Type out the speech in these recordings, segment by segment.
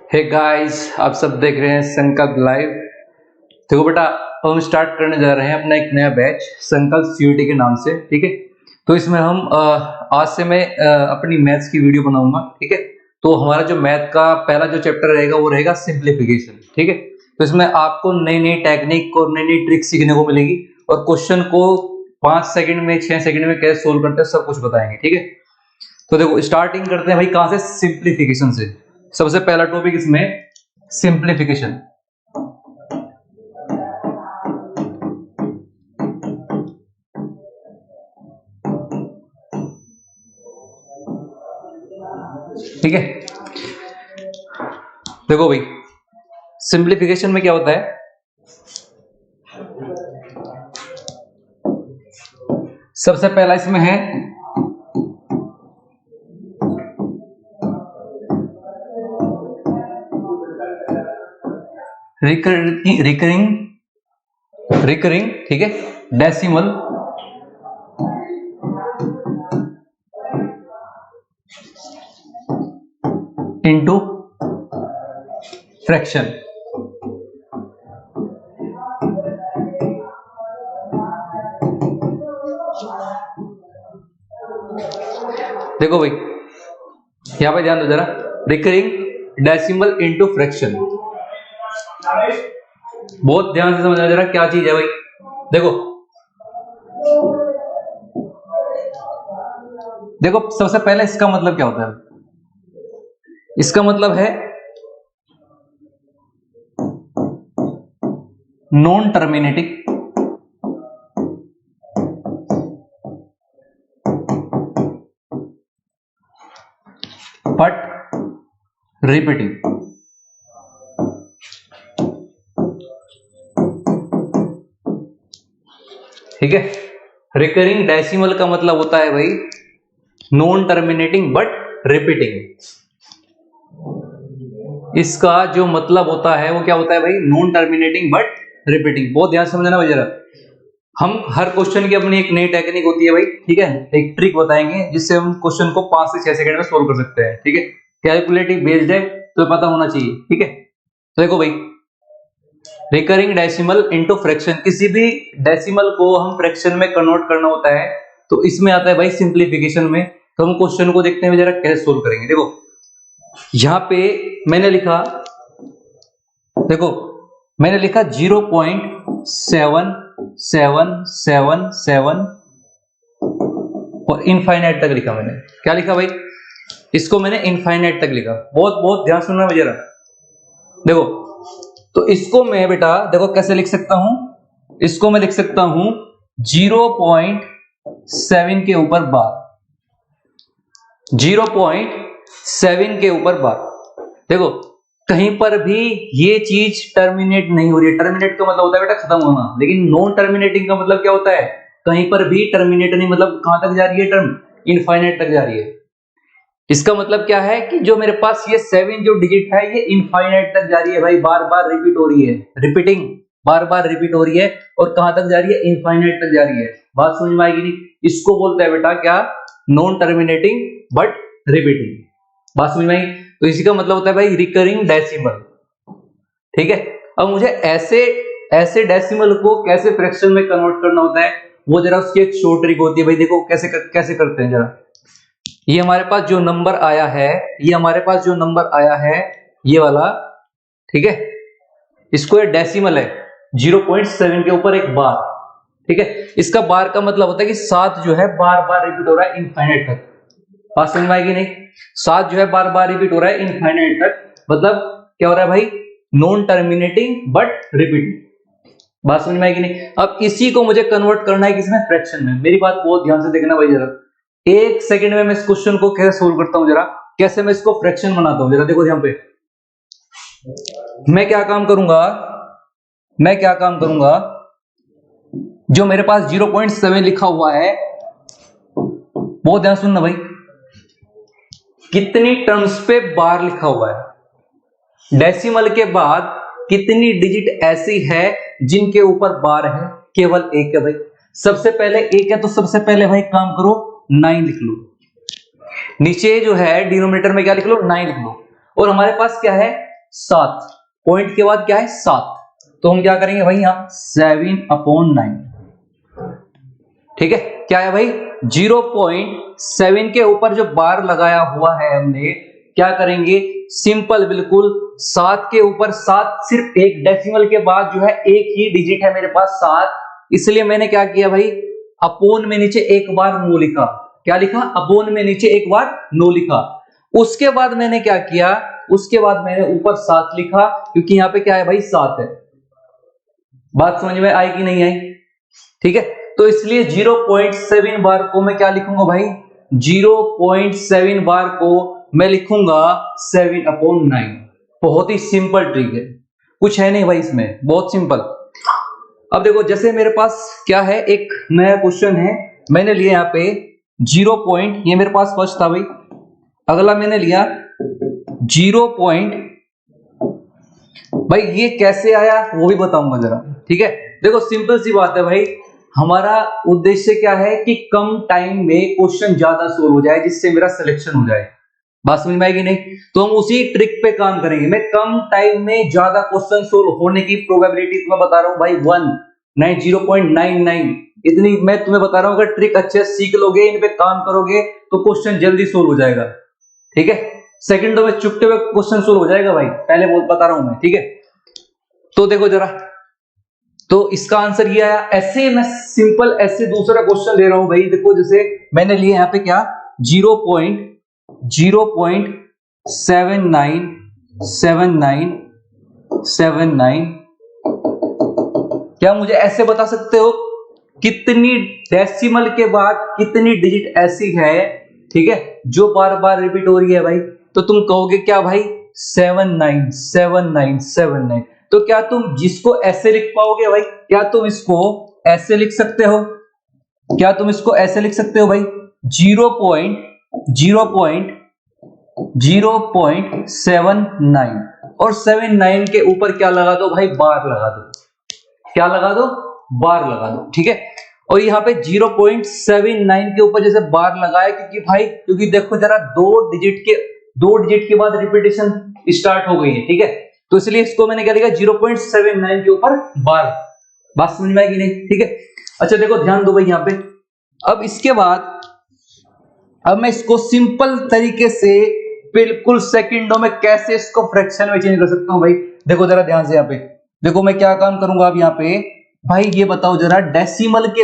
Hey guys, आप सब देख रहे हैं संकल्प लाइव। देखो बेटा, हम स्टार्ट करने जा रहे हैं अपना एक नया बैच संकल्प सीयूटी के नाम से। ठीक है, तो इसमें हम आज से मैं अपनी मैथ्स की वीडियो बनाऊंगा। ठीक है, तो हमारा जो मैथ का पहला जो चैप्टर रहेगा वो रहेगा सिंप्लीफिकेशन। ठीक है, तो इसमें आपको नई नई टेक्निक और नई नई ट्रिक सीखने को मिलेगी और क्वेश्चन को 5 सेकंड में 6 सेकंड में कैसे सोल्व करते हैं सब कुछ बताएंगे। ठीक है, तो देखो स्टार्टिंग करते हैं भाई कहां से, सिंप्लीफिकेशन से। सबसे पहला टॉपिक इसमें सिंप्लीफिकेशन। ठीक है, देखो भाई सिंप्लीफिकेशन में क्या होता है, सबसे पहला इसमें है रिकरिंग। ठीक है, डेसिमल इनटू फ्रैक्शन। देखो भाई यहां पे ध्यान दो जरा, रिकरिंग डेसिमल इनटू फ्रैक्शन। बहुत ध्यान से समझना जरा क्या चीज है भाई। देखो देखो सबसे पहले इसका मतलब क्या होता है, इसका मतलब है नॉन टर्मिनेटिंग बट रिपीटिंग। ठीक है, रिकरिंग डेसिमल का मतलब होता है भाई नॉन टर्मिनेटिंग बट रिपीटिंग। इसका जो मतलब होता है वो क्या होता है भाई, नॉन टर्मिनेटिंग बट रिपीटिंग। बहुत ध्यान से समझना भाई जरा। हम हर क्वेश्चन की अपनी एक नई टेक्निक होती है भाई। ठीक है, एक ट्रिक बताएंगे जिससे हम क्वेश्चन को 5 से 6 सेकंड में सोल्व कर सकते हैं। ठीक है, कैलकुलेटिव बेस्ड है तो पता होना चाहिए। ठीक है, तो देखो भाई रिकरिंग डेसिमल इनटू फ्रैक्शन, किसी भी डेसिमल को हम फ्रैक्शन में कन्वर्ट करना होता है तो इसमें आता है भाई सिंप्लीफिकेशन में। तो हम क्वेश्चन को देखते हैं जरा कैसे सोल्व करेंगे। देखो यहां पे मैंने लिखा, देखो मैंने लिखा 0.7777 और इनफाइनाइट तक लिखा। मैंने क्या लिखा भाई, इसको मैंने इनफाइनाइट तक लिखा। बहुत बहुत ध्यान सुनना जरा। देखो तो इसको मैं बेटा देखो कैसे लिख सकता हूं, इसको मैं लिख सकता हूं 0.7 के ऊपर बार, 0.7 के ऊपर बार। देखो कहीं पर भी ये चीज टर्मिनेट नहीं हो रही है। टर्मिनेट का मतलब होता है बेटा खत्म होना, लेकिन नॉन टर्मिनेटिंग का मतलब क्या होता है, कहीं पर भी टर्मिनेट नहीं, मतलब कहां तक जा रही है टर्म, इनफाइनाइट तक जा रही है। इसका मतलब क्या है कि जो मेरे पास ये 7 जो डिजिट है ये इनफाइनाइट तक जा रही है भाई, बार बार रिपीट हो रही है, रिपीटिंग बार बार रिपीट हो रही है और कहां तक जा रही है, इनफाइनाइट तक जा रही है। बात समझ में आएगी नहीं, इसको बोलते हैं बेटा क्या, नॉन टर्मिनेटिंग बट रिपीटिंग। बात समझ में आई, तो इसी का मतलब होता है भाई रिकरिंग डेसिमल। ठीक है, अब मुझे ऐसे डेसिमल को कैसे फ्रैक्शन में कन्वर्ट करना होता है वो जरा उसकी एक शॉर्ट ट्रिक होती है भाई। देखो कैसे करते हैं जरा। ये हमारे पास जो नंबर आया है, ये हमारे पास जो नंबर आया है ये वाला, ठीक है, इसको ये डेसिमल है 0.7 के ऊपर एक बार। ठीक है, इसका बार का मतलब होता है कि 7 जो है बार बार रिपीट हो रहा है इनफाइनाइट तक। बात समझ में आएगी नहीं, 7 जो है बार बार रिपीट हो रहा है इनफाइनाइट तक, मतलब क्या हो रहा है भाई, नॉन टर्मिनेटिंग बट रिपीटिंग। बात समझ में आएगी नहीं। अब इसी को मुझे कन्वर्ट करना है किसमें, फ्रैक्शन में। मेरी बात बहुत ध्यान से देखना भाई जरा। एक सेकंड में मैं इस क्वेश्चन को कैसे सोल्व करता हूं, जरा कैसे मैं इसको फ्रैक्शन बनाता हूं, जरा देखो यहां पे। मैं क्या काम करूंगा, जो मेरे पास 0.7 लिखा हुआ है, बहुत ध्यान सुनना भाई, कितनी टर्म्स पे बार लिखा हुआ है, डेसिमल के बाद कितनी डिजिट ऐसी है जिनके ऊपर बार है, केवल एक है भाई। सबसे पहले एक है तो सबसे पहले भाई काम करो 9 लिख लो, नीचे जो है डिनोमिनेटर में क्या लिख लो, 9 लिख लो। और हमारे पास क्या है, 7, पॉइंट के बाद क्या है 7, तो हम क्या करेंगे भाई यहाँ 7/9, ठीक है। क्या है भाई 0.7 के ऊपर जो बार लगाया हुआ है हमने, क्या करेंगे सिंपल बिल्कुल 7 के ऊपर 7, सिर्फ एक डेसिमल के बाद जो है एक ही डिजिट है मेरे पास 7, इसलिए मैंने क्या किया भाई अपोन में नीचे एक बार नो लिखा। क्या लिखा अपोन में नीचे एक बार नो लिखा। उसके बाद मैंने क्या किया, उसके बाद मैंने ऊपर 7 लिखा, क्योंकि यहाँ पे क्या है भाई 7 है। बात समझ में आई कि नहीं आई, ठीक है। तो इसलिए 0.7 बार को मैं क्या लिखूंगा भाई 0.7 बार को मैं लिखूंगा 7/9। बहुत ही सिंपल ट्रिक है, कुछ है नहीं भाई इसमें, बहुत सिंपल। अब देखो जैसे मेरे पास क्या है एक नया क्वेश्चन है, मैंने लिया यहाँ पे 0 पॉइंट, ये मेरे पास फर्स्ट था भाई, अगला मैंने लिया 0 पॉइंट, भाई ये कैसे आया वो भी बताऊंगा जरा, ठीक है। देखो सिंपल सी बात है भाई, हमारा उद्देश्य क्या है कि कम टाइम में क्वेश्चन ज्यादा सोल्व हो जाए, जिससे मेरा सिलेक्शन हो जाए। बात समझ में आएगी नहीं, तो हम उसी ट्रिक पे काम करेंगे। मैं कम टाइम में ज्यादा क्वेश्चन सोल्व होने की प्रोबेबिलिटी तुम्हें बता रहा हूं भाई 0.99, इतनी मैं तुम्हें बता रहा हूं। अगर ट्रिक अच्छे से सीख लोगे, इन पे काम करोगे, तो क्वेश्चन जल्दी सोल्व हो जाएगा, ठीक है। सेकंडों में चुपते हुए क्वेश्चन सोल्व हो जाएगा भाई, पहले बता रहा हूं मैं, ठीक है। तो देखो जरा, तो इसका आंसर ये आया। ऐसे मैं सिंपल ऐसे दूसरा क्वेश्चन ले रहा हूं भाई, देखो जैसे मैंने लिया यहाँ पे क्या 0.797979, क्या मुझे ऐसे बता सकते हो कितनी डेसिमल के बाद कितनी डिजिट ऐसी है, ठीक है, जो बार बार रिपीट हो रही है भाई। तो तुम कहोगे क्या भाई 797979, तो क्या तुम जिसको ऐसे लिख पाओगे भाई, क्या तुम इसको ऐसे लिख सकते हो, क्या तुम इसको ऐसे लिख सकते हो भाई 0.79 और 79 के ऊपर क्या लगा दो भाई बार लगा दो, क्या लगा दो बार लगा दो, ठीक है। और यहाँ पे 0.79 के ऊपर जैसे बार लगाया, क्योंकि देखो जरा दो डिजिट के बाद रिपीटेशन स्टार्ट हो गई है, ठीक है, तो इसलिए इसको मैंने क्या लिखा 0.79 के ऊपर बार। बात समझ में आएगी नहीं, ठीक है। अच्छा देखो ध्यान दो भाई यहाँ पे, अब इसके बाद अब मैं इसको सिंपल तरीके से बिल्कुल सेकंडों में कैसे इसको फ्रैक्शन में चेंज कर सकता हूं भाई। देखो जरा ध्यान से यहाँ पे, देखो मैं क्या काम करूंगा अब यहाँ पे भाई, ये बताओ जरा डेसिमल के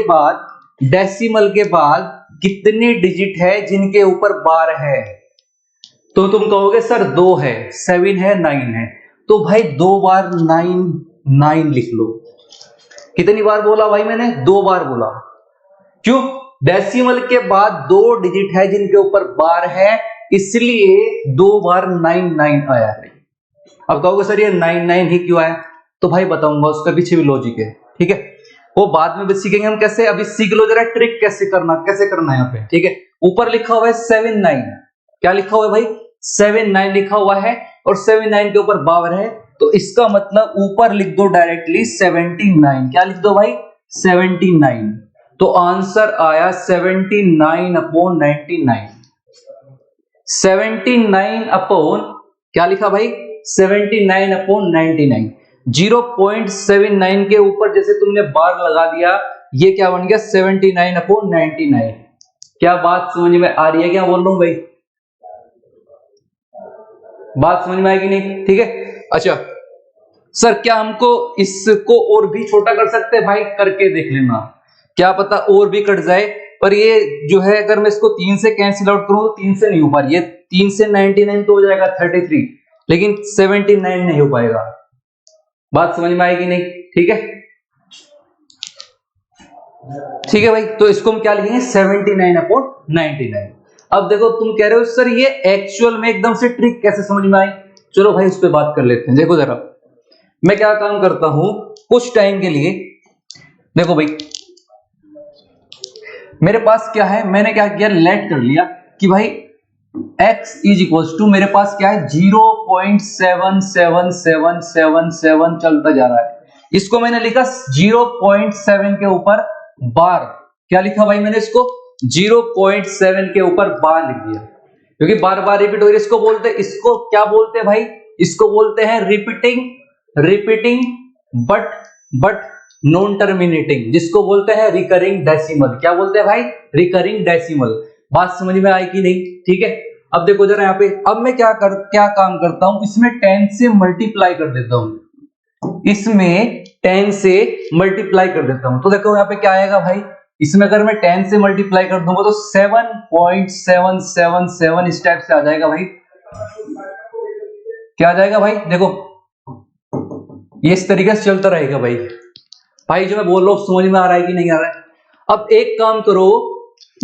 बाद कितने डिजिट है जिनके ऊपर बार है। तो तुम कहोगे सर 2 है, 7 है, 9 है, तो भाई 2 बार 9 लिख लो। कितनी बार बोला भाई मैंने 2 बार बोला, क्यों डेसिमल के बाद 2 डिजिट है जिनके ऊपर बार है, इसलिए 2 बार 9 आया है। अब कहोगे सर ये 9 ही क्यों आया, तो भाई बताऊंगा, उसका पीछे भी लॉजिक है, ठीक है, वो बाद में भी सीखेंगे हम कैसे। अभी सीख लो जरा ट्रिक कैसे करना है यहाँ पे, ठीक है। ऊपर लिखा हुआ है 7/9, क्या लिखा हुआ है भाई 7/9 लिखा हुआ है, और 7/9 के ऊपर बावर है, तो इसका मतलब ऊपर लिख दो डायरेक्टली 79। क्या लिख दो भाई 79, तो आंसर आया 79/99। 79 क्या लिखा भाई 79/99। 0.79 के ऊपर जैसे तुमने बार लगा दिया, ये क्या बन गया 79/99। क्या बात समझ में आ रही है, क्या बोल रहा हूं भाई, बात समझ में आएगी नहीं, ठीक है। अच्छा सर क्या हमको इसको और भी छोटा कर सकते हैं, भाई करके देख लेना, क्या पता और भी कट जाए। पर ये जो है अगर मैं इसको 3 से कैंसिल आउट करूं तो 3 से नहीं हो पा रही है, 3 से 99 तो हो जाएगा 33, लेकिन 79 नहीं हो पाएगा। बात समझ में आएगी नहीं, ठीक है, ठीक है भाई। तो इसको हम क्या लिखेंगे 79/99। अब देखो तुम कह रहे हो सर ये एक्चुअल में एकदम से ट्रिक कैसे समझ में आई, चलो भाई उस पर बात कर लेते हैं। देखो जरा मैं क्या काम करता हूं कुछ टाइम के लिए, देखो भाई मेरे पास क्या है, मैंने क्या किया लेट कर लिया कि भाई x इज इक्वल टू मेरे पास क्या है 0.77777 चलता जा रहा है, इसको मैंने लिखा 0.7 के ऊपर बार। क्या लिखा भाई मैंने इसको 0.7 के ऊपर बार लिख दिया, क्योंकि बार बार रिपीट हो रही है। इसको क्या बोलते हैं भाई इसको बोलते हैं रिपीटिंग बट नॉन टर्मिनेटिंग, जिसको बोलते हैं रिकरिंग डेसिमल। क्या बोलते हैं भाई? Recurring decimal. बात समझ में आई कि नहीं? ठीक है, अब देखो जरा यहाँ पे, अब मैं क्या काम करता हूं, इसमें 10 से मल्टीप्लाई कर देता हूं, इसमें 10 से मल्टीप्लाई कर देता हूं। तो देखो यहाँ पे क्या आएगा भाई, इसमें अगर मैं 10 से मल्टीप्लाई कर दूंगा तो 7.777 इस टाइप से आ जाएगा भाई। क्या आ जाएगा भाई? देखो ये इस तरीके से चलता रहेगा भाई। भाई जो मैं बोल रहा हूं समझ में आ रहा है कि नहीं आ रहा है? अब एक काम करो,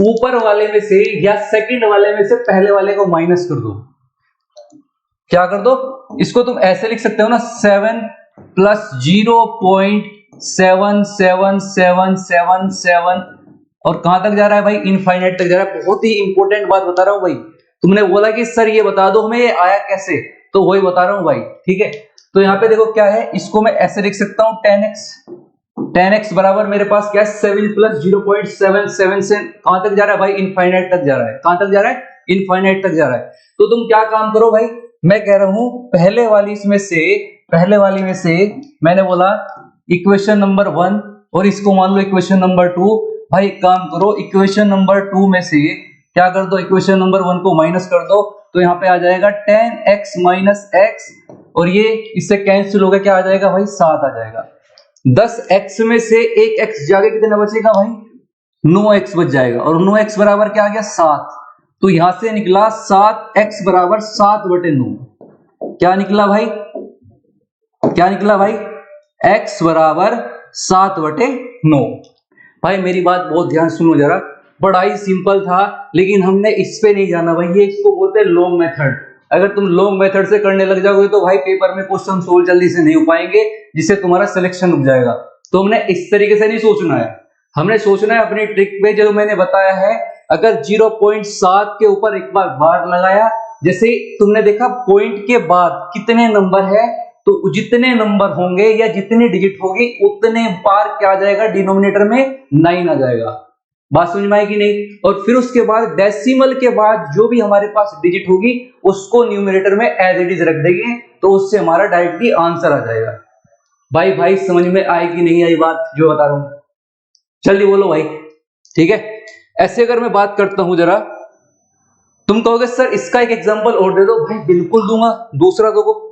ऊपर वाले में से या सेकंड वाले में से पहले वाले को माइनस कर दो। क्या कर दो? इसको तुम ऐसे लिख सकते हो ना, 7 प्लस 0.77777 और कहां तक जा रहा है भाई? इनफाइनाइट तक जा रहा है। बहुत ही इंपॉर्टेंट बात बता रहा हूं भाई। तुमने बोला कि सर ये बता दो हमें ये आया कैसे, तो वही बता रहा हूं भाई। ठीक है, तो यहाँ पे देखो क्या है, इसको मैं ऐसे लिख सकता हूं 10x बराबर मेरे पास क्या है, 7 प्लस 0.77 से कहां तक जा रहा है भाई? इनफाइनाइट तक जा रहा है। कहां तक जा रहा है? इनफाइनाइट तक जा रहा है। तो तुम क्या काम करो भाई, मैं कह रहा हूं पहले वाली में से मैंने बोला इक्वेशन नंबर 1 और इसको मान लो इक्वेशन नंबर 2। भाई एक काम करो, इक्वेशन नंबर 2 में से क्या कर दो, इक्वेशन नंबर 1 को माइनस कर दो, तो यहाँ पे आ जाएगा 10x माइनस x और ये इससे कैंसिल होगा, क्या आ जाएगा भाई? 7 आ जाएगा। 10x में से एक x जाके कितना बचेगा भाई? 9x बच जाएगा और 9x बराबर क्या आ गया? 7। तो यहां से निकला 7x बराबर 7/9। क्या निकला भाई? x बराबर 7/9। भाई मेरी बात बहुत ध्यान सुनो जरा, बड़ा ही सिंपल था, लेकिन हमने इस पे नहीं जाना भाई। ये इसको बोलते हैं लॉन्ग मेथड। अगर तुम लॉन्ग मेथड से करने लग जाओगे तो भाई पेपर में क्वेश्चन सोल्व जल्दी से नहीं हो पाएंगे, जिससे तुम्हारा सिलेक्शन रुक जाएगा। तो हमने इस तरीके से नहीं सोचना है, हमने सोचना है अपनी ट्रिक पे, जो मैंने बताया है। अगर 0.7 के ऊपर एक बार लगाया, जैसे तुमने देखा पॉइंट के बाद कितने नंबर है, तो जितने नंबर होंगे या जितनी डिजिट होगी उतने बार क्या आ जाएगा? डिनोमिनेटर में 9 आ जाएगा। बात समझ में आई कि नहीं? और फिर उसके बाद डेसिमल के बाद जो भी हमारे पास डिजिट होगी उसको न्यूमरेटर में एज इट इज रख देंगे, तो उससे हमारा डायरेक्टली आंसर आ जाएगा। भाई समझ में आई कि नहीं आई बात जो बता रहा हूं? जल्दी बोलो भाई। ठीक है, ऐसे अगर मैं बात करता हूं जरा, तुम कहोगे सर इसका एक एग्जांपल और दे दो। भाई बिल्कुल दूंगा, दूसरा दो,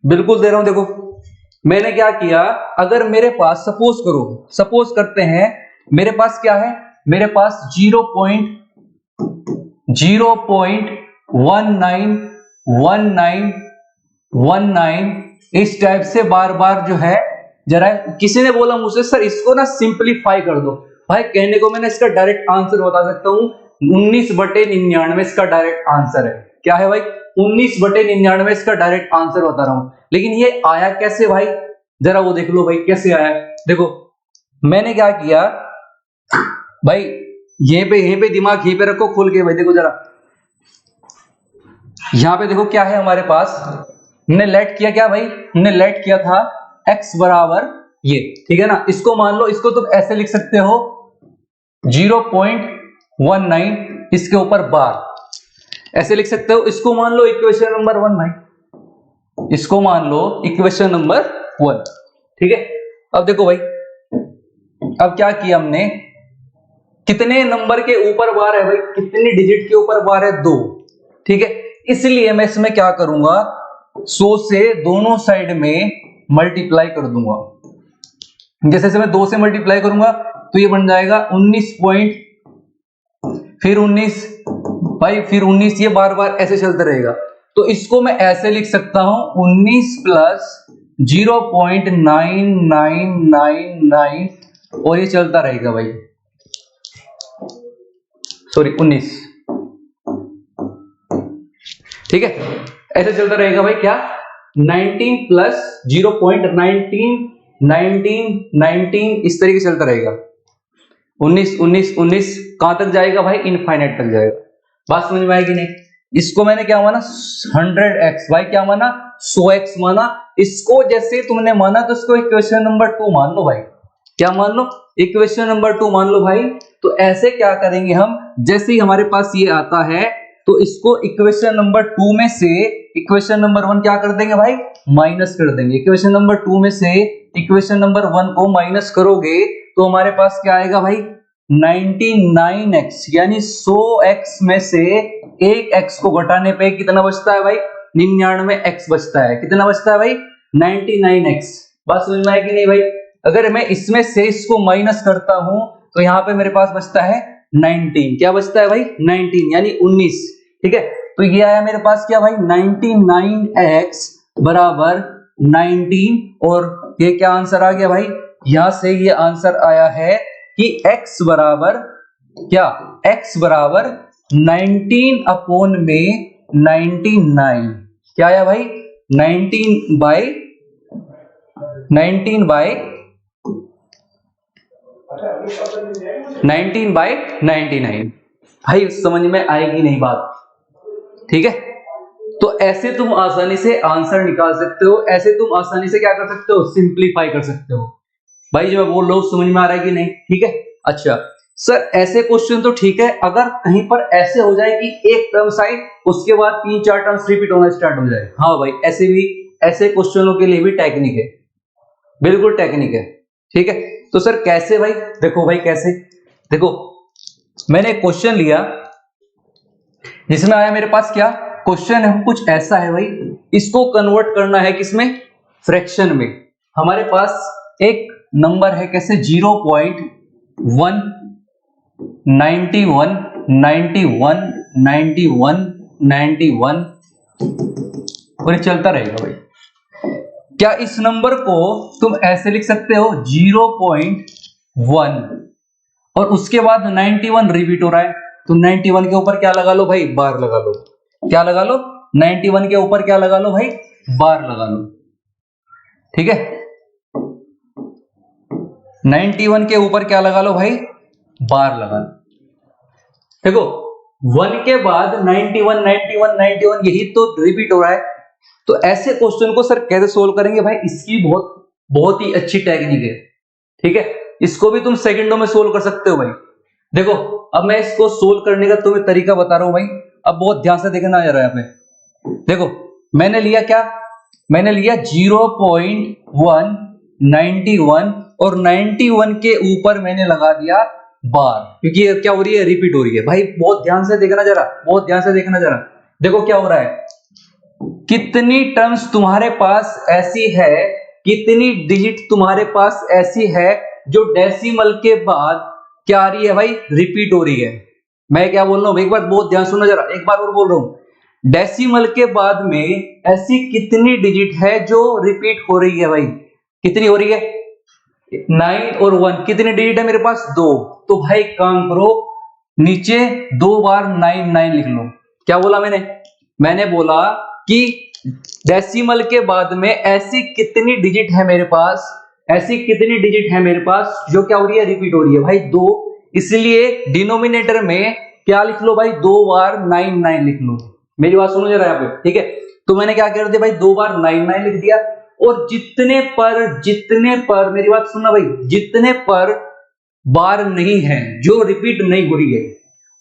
बिल्कुल दे रहा हूं। देखो मैंने क्या किया, अगर मेरे पास सपोज करते हैं मेरे पास क्या है, मेरे पास 0.191919 इस टाइप से बार बार जो है, जरा किसी ने बोला मुझसे सर इसको ना सिंपलीफाई कर दो। भाई कहने को मैंने इसका डायरेक्ट आंसर बता सकता हूं, 19/99 इसका डायरेक्ट आंसर है। क्या है भाई? 19/99 इसका डायरेक्ट आंसर बता रहा हूं। लेकिन ये आया कैसे भाई? जरा वो देख लो भाई कैसे आया। देखो मैंने क्या किया भाई, यहीं पे दिमाग यहीं पे रखो खोल के भाई। देखो जरा यहां पे देखो क्या है हमारे पास, हमने लेट किया क्या भाई? हमने लेट किया था x बराबर ये, ठीक है ना। इसको मान लो, इसको तुम ऐसे लिख सकते हो 0.19 इसके ऊपर बार, ऐसे लिख सकते हो। इसको मान लो इक्वेशन नंबर 1 भाई, इसको मान लो इक्वेशन नंबर 1। ठीक है, अब देखो भाई, अब क्या किया हमने, कितने नंबर के ऊपर बार है भाई? कितनी डिजिट के ऊपर बार है? 2। ठीक है, इसलिए मैं इसमें क्या करूंगा, 100 से दोनों साइड में मल्टीप्लाई कर दूंगा। जैसे से मैं 2 से मल्टीप्लाई करूंगा तो ये बन जाएगा 19 पॉइंट, फिर 19 भाई, फिर 19, ये बार बार ऐसे चलता रहेगा। तो इसको मैं ऐसे लिख सकता हूं 19 प्लस 0.9999 और ये चलता रहेगा भाई, सॉरी 19। ठीक है, ऐसे चलता रहेगा भाई। क्या 19 प्लस 0.19 इस तरीके से चलता रहेगा। 19 कहां तक जाएगा भाई? इनफाइनाइट तक जाएगा। बात समझ में आएगी नहीं? इसको मैंने क्या माना? 100x। भाई क्या माना? 100x माना। इसको जैसे तुमने माना तो इसको इक्वेशन नंबर 2 मान लो भाई। क्या मान लो? इक्वेशन नंबर 2 मान लो भाई। तो ऐसे क्या करेंगे हम, जैसे ही हमारे पास ये आता है तो इसको इक्वेशन नंबर 2 में से इक्वेशन नंबर 1 क्या कर देंगे भाई, माइनस कर देंगे। इक्वेशन नंबर 2 में से इक्वेशन नंबर 1 को माइनस करोगे तो हमारे पास क्या आएगा भाई, 99x, यानी 100x में से एक x को घटाने पे कितना बचता है भाई, 99x बचता है। कितना बचता है भाई, 99x। बात समझ में आई कि नहीं भाई? अगर मैं इसमें से इसको माइनस करता हूं तो यहां पे मेरे पास बचता है 19। क्या बचता है भाई, 19 यानी 19। ठीक है, तो ये आया मेरे पास क्या भाई, 99x बराबर 19। और ये क्या आंसर आ गया भाई, यहां से ये आंसर आया है कि x बराबर क्या, x बराबर 19 अपॉन में 99। क्या आया भाई, 19 बाई 99। भाई समझ में आएगी नहीं बात? ठीक है, तो ऐसे तुम आसानी से आंसर निकाल सकते हो, ऐसे तुम आसानी से क्या कर सकते हो, सिंप्लीफाई कर सकते हो। भाई जो मैं बोल रहा हूं समझ में आ रहा है कि नहीं? ठीक है, अच्छा सर ऐसे क्वेश्चन तो ठीक है, अगर कहीं पर ऐसे हो जाए कि एक टर्म साइड उसके बाद 3-4 टर्म्स रिपीट होना स्टार्ट हो जाए, हाँ भाई ऐसे भी, ऐसे क्वेश्चनों के लिए भी टेक्निक है, बिल्कुल टेक्निक है। ठीक है, तो सर कैसे भाई, देखो भाई कैसे, देखो मैंने एक क्वेश्चन लिया जिसमें आया मेरे पास क्या, क्वेश्चन है कुछ ऐसा है भाई, इसको कन्वर्ट करना है किसमें, फ्रैक्शन में। हमारे पास एक नंबर है कैसे, 0.1 91 91 91 91 और चलता रहेगा भाई। क्या इस नंबर को तुम ऐसे लिख सकते हो 0.1 और उसके बाद 91 रिपीट हो रहा है, तो 91 के ऊपर क्या लगा लो भाई, बार लगा लो। क्या लगा लो, 91 के ऊपर क्या लगा लो भाई, बार लगा लो। ठीक है, 91 के ऊपर क्या लगा लो भाई, बार लगा लो। देखो 1 के बाद 91 91 91 यही तो रिपीट हो रहा है। तो ऐसे क्वेश्चन को सर कैसे सोल्व करेंगे भाई, इसकी बहुत ही अच्छी टेक्निक है। ठीक है, इसको भी तुम सेकंडों में सोल्व कर सकते हो भाई। देखो अब मैं इसको सोल्व करने का तुम्हें तरीका बता रहा हूं भाई, अब बहुत ध्यान से देखना आ रहा है यहाँ पे। देखो मैंने लिया क्या, मैंने लिया 0.1 91 और 91 के ऊपर मैंने लगा दिया बार, क्योंकि ये क्या हो रही है, रिपीट हो रही है। भाई बहुत ध्यान से देखना जरा, बहुत ध्यान से देखना जरा। देखो क्या हो रहा है, कितनी टर्म्स तुम्हारे पास ऐसी है, कितनी डिजिट तुम्हारे पास ऐसी है जो डेसिमल के बाद क्या आ रही है भाई, रिपीट हो रही है। मैं क्या बोल रहा हूं, एक बार बहुत ध्यान सुनो जरा, एक बार और बोल रहा हूं, डेसिमल के बाद में ऐसी कितनी डिजिट है जो रिपीट हो रही है भाई, कितनी हो रही है, 9 और 1, कितने डिजिट है मेरे पास, 2। तो भाई काम करो, नीचे 2 बार 9 9 लिख लो। क्या बोला मैंने, मैंने बोला कि डेसिमल के बाद में ऐसी कितनी डिजिट है मेरे पास, ऐसी कितनी डिजिट है मेरे पास जो क्या हो रही है, रिपीट हो रही है भाई, 2। इसलिए डिनोमिनेटर में क्या लिख लो भाई, 2 बार 9 9 लिख लो। मेरी बात सुनो जरा यहाँ पे, ठीक है। तो मैंने क्या कर दिया भाई, 2 बार 9 9 लिख दिया। और जितने पर मेरी बात सुनना भाई, जितने पर बार नहीं है, जो रिपीट नहीं हो रही है,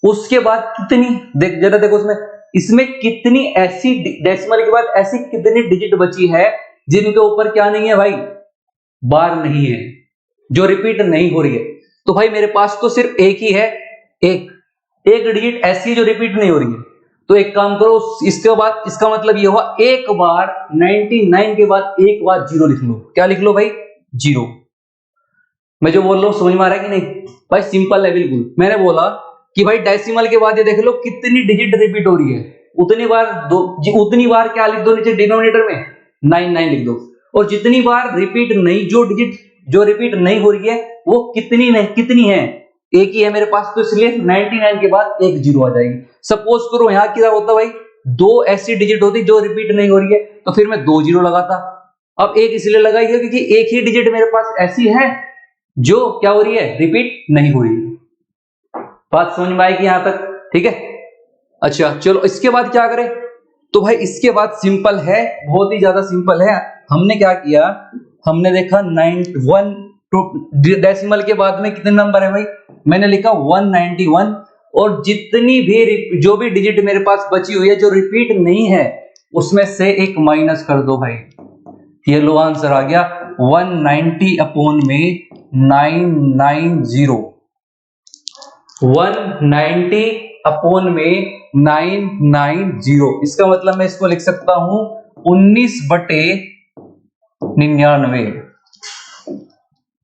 उसके बाद कितनी, देख जरा देखो उसमें, इसमें कितनी ऐसी डेसिमल के बाद ऐसी कितनी डिजिट बची है जिनके ऊपर क्या नहीं है भाई, बार नहीं है, जो रिपीट नहीं हो रही है। तो भाई मेरे पास तो सिर्फ एक ही है, एक डिजिट ऐसी है जो रिपीट नहीं हो रही है। तो एक काम करो, इसके बाद इसका मतलब ये हुआ, एक बार 99 के बाद एक बार 0 लिख लो। क्या लिख लो भाई, 0। मैं जो बोल रहा हूं समझ में आ रहा है कि नहीं भाई, सिंपल है बिल्कुल। मैंने बोला कि भाई डेसिमल के बाद ये देख लो कितनी डिजिट रिपीट हो रही है, उतनी बार क्या लिख दो, नीचे डिनोमिनेटर में 9 9 लिख दो। और जितनी बार रिपीट नहीं, जो डिजिट जो रिपीट नहीं हो रही है वो कितनी है, एक ही है मेरे पास, तो इसलिए 99 के बाद एक 0 आ जाएगी। सपोज करो यहाँ क्या होता भाई, 2 ऐसी डिजिट होती जो रिपीट नहीं हो रही है, तो फिर मैं 2 0 लगाता। अब एक इसलिए लगाई है क्योंकि एक ही डिजिट मेरे पास ऐसी है जो क्या हो रही है, रिपीट नहीं हो रही है। बात समझ में आएगी यहाँ तक, ठीक है। अच्छा चलो इसके बाद क्या करें, तो भाई इसके बाद सिंपल है, बहुत ही ज्यादा सिंपल है। हमने क्या किया, हमने देखा 91 डेसिमल के बाद में कितने नंबर है भाई, मैंने लिखा 191 और जितनी भी जो भी डिजिट मेरे पास बची हुई है जो रिपीट नहीं है उसमें से एक माइनस कर दो भाई। ये लो आंसर आ गया 190 अपॉन में 990। 190 अपॉन में 990। इसका मतलब मैं इसको लिख सकता हूं 19/99।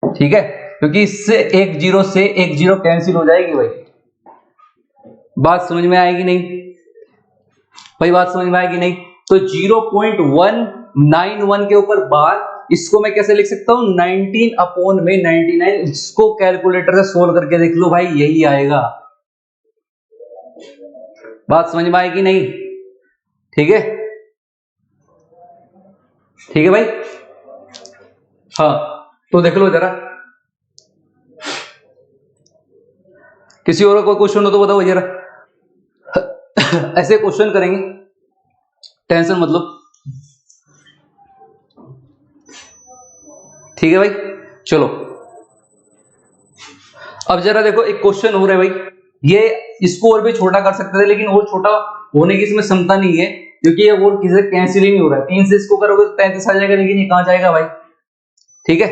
ठीक है, क्योंकि इससे एक जीरो से एक जीरो कैंसिल हो जाएगी भाई। बात समझ में आएगी नहीं भाई? बात समझ में आएगी नहीं? तो 0.191 के ऊपर बार, इसको मैं कैसे लिख सकता हूं 19 अपॉन में 99। इसको कैलकुलेटर से सोल्व करके देख लो भाई, यही आएगा। बात समझ में आएगी नहीं? ठीक है, ठीक है भाई। हाँ तो देख लो जरा, किसी और कोई क्वेश्चन हो तो बताओ जरा। ऐसे क्वेश्चन करेंगे, टेंशन मतलब। ठीक है भाई, चलो अब जरा देखो, एक क्वेश्चन हो रहा है भाई, ये इसको और भी छोटा कर सकते थे लेकिन और छोटा होने की इसमें क्षमता नहीं है, क्योंकि ये और किसी कैंसिल ही नहीं हो रहा है। 3 से इसको करोगे तो 33 आ जाएगा, लेकिन ये कहां जाएगा भाई? ठीक है,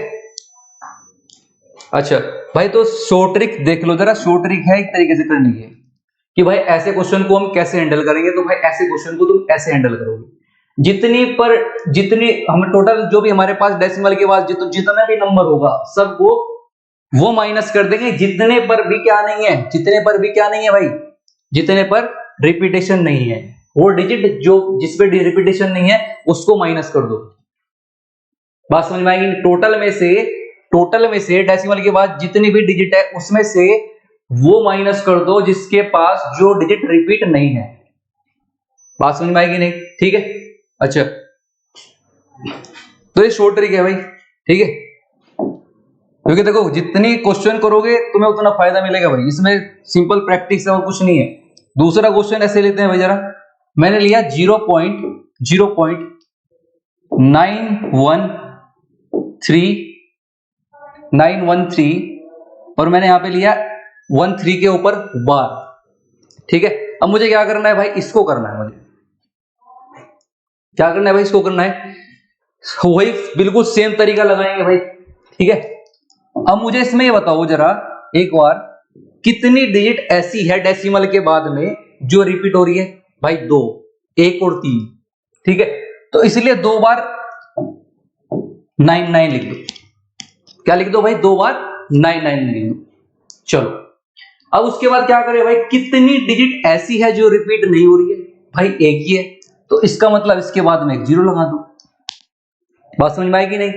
अच्छा भाई, तो शॉर्ट ट्रिक देख लो जरा। शॉर्ट ट्रिक है एक तरीके से करनी है कि भाई ऐसे क्वेश्चन को हम कैसे हैंडल करेंगे। तो भाई ऐसे क्वेश्चन को तुम ऐसे हैंडल करोगे, जितनी हम टोटल जो भी हमारे पास डेसिमल के बाद जितना भी नंबर होगा सबको वो माइनस कर देंगे, जितने पर भी क्या नहीं है, जितने पर भी क्या नहीं है भाई, जितने पर रिपीटेशन नहीं है, वो डिजिट जो जिस पे रिपीटेशन नहीं है उसको माइनस कर दो। बात समझ में आएगी? टोटल में से डेसिमल के बाद जितनी भी डिजिट है उसमें से वो माइनस कर दो जिसके पास जो डिजिट रिपीट नहीं है। बात समझ में आएगी नहीं? ठीक है, अच्छा तो ये शॉर्ट ट्रिक है भाई। ठीक है, क्योंकि देखो जितनी क्वेश्चन करोगे तुम्हें उतना फायदा मिलेगा भाई, इसमें सिंपल प्रैक्टिस है और कुछ नहीं है। दूसरा क्वेश्चन ऐसे लेते हैं भाई जरा, मैंने लिया 0.913 और मैंने यहां पे लिया 13 के ऊपर बार। ठीक है, अब मुझे क्या करना है भाई? इसको करना है। मुझे क्या करना है भाई? इसको करना है, वही बिल्कुल सेम तरीका लगाएंगे भाई। ठीक है, अब मुझे इसमें ये बताओ जरा एक बार, कितनी डिजिट ऐसी है डेसिमल के बाद में जो रिपीट हो रही है? भाई 2, 1 और 3। ठीक है, तो इसलिए 2 बार 99 लिख दो। क्या लिख दो भाई? 2 बार 99 लिख दो। चलो अब उसके बाद क्या करें भाई? कितनी डिजिट ऐसी है जो रिपीट नहीं हो रही है? भाई एक ही है, तो इसका मतलब इसके बाद में एक जीरो लगा दो। बात समझ में आएगी नहीं?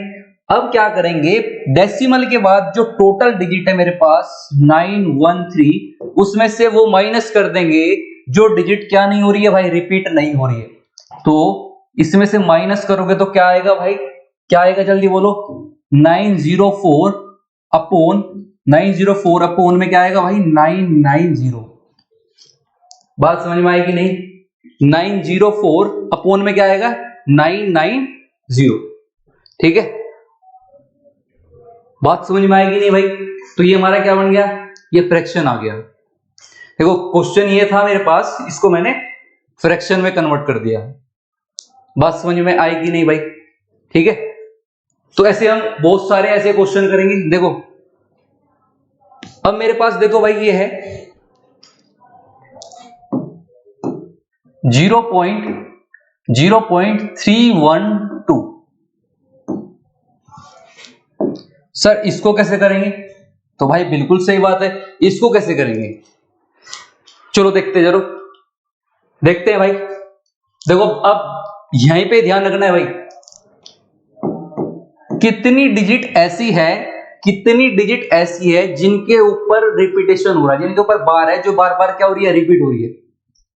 अब क्या करेंगे, डेसिमल के बाद जो टोटल डिजिट है मेरे पास 913, उसमें से वो माइनस कर देंगे जो डिजिट क्या नहीं हो रही है भाई? रिपीट नहीं हो रही है। तो इसमें से माइनस करोगे तो क्या आएगा भाई? क्या आएगा जल्दी बोलो? 904 अपॉन में क्या आएगा भाई? 990। बात समझ में आएगी नहीं? 904 अपॉन में क्या आएगा? 990। ठीक है, बात समझ में आएगी नहीं भाई? तो ये हमारा क्या बन गया? ये फ्रैक्शन आ गया। देखो क्वेश्चन ये था मेरे पास, इसको मैंने फ्रैक्शन में कन्वर्ट कर दिया। बात समझ में आएगी नहीं भाई? ठीक है, तो ऐसे हम बहुत सारे ऐसे क्वेश्चन करेंगे। देखो अब मेरे पास देखो भाई ये है 0.312। सर इसको कैसे करेंगे? तो भाई बिल्कुल सही बात है, इसको कैसे करेंगे? चलो देखते जरूर, देखते हैं भाई। देखो अब यहीं पे ध्यान रखना है भाई, कितनी डिजिट ऐसी है जिनके ऊपर रिपीटेशन हो रहा है, जिनके ऊपर बार है, जो बार बार क्या हो रही है? रिपीट हो रही है।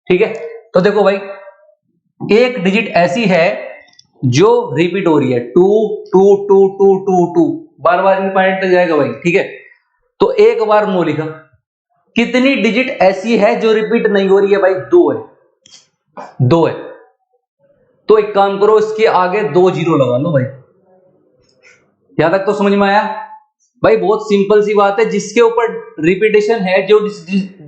ठीक है, तो देखो भाई एक डिजिट ऐसी है जो रिपीट हो रही है, 2 2 2 2 2 2, बार बार इंपॉर्टेंट तक जाएगा भाई। ठीक है, तो एक बार नो लिखा। कितनी डिजिट ऐसी है जो रिपीट नहीं हो रही है भाई? 2 है, 2 है। तो एक काम करो, इसके आगे 2 जीरो लगा लो भाई। यहां तक तो समझ में आया भाई? बहुत सिंपल सी बात है, जिसके ऊपर रिपीटेशन है, जो